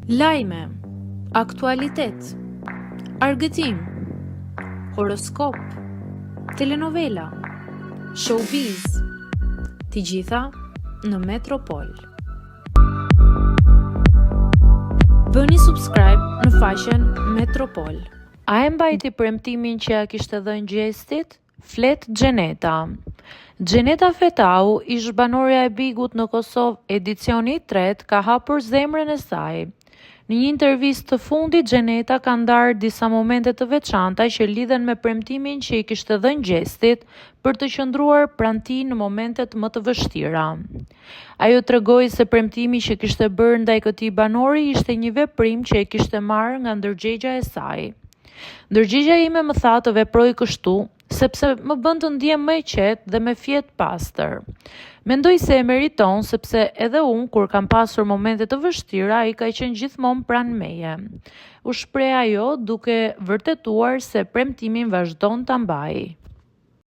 Lajme, aktualitet, argëtim, horoskop, telenovela, showbiz, të gjitha në Metropol. Bëni subscribe në faqen Metropol. A e mbajti premtimin që ja kishte dhënë Gjestit? Flet Xheneta. Xheneta Fetau, ish banorja e Bigut në Kosovë, edicioni i tretë, ka hapur zemrën e saj. Në një intervistë të fundit, Xheneta ka ndarë disa momente të veçanta që lidhen me premtimin që i kishte dhënë Gjestit për të qëndruar pranë tij në momentet më të vështira. Ajo tregoi se premtimi që kishte bërë ndaj këtij banori ishte një veprim që e kishte marrë nga ndërgjegja e saj. Ndërgjegja ime më tha të veproj kështu, sepse më bën të ndihem më i qetë dhe me fjet pastër. Mendoj se e meriton sepse edhe unë, kur kam pasur momente të vështira, ai ka qenë gjithmonë pranë meje. U shpreh ajo duke vërtetuar se premtimin vazhdon ta mbajë.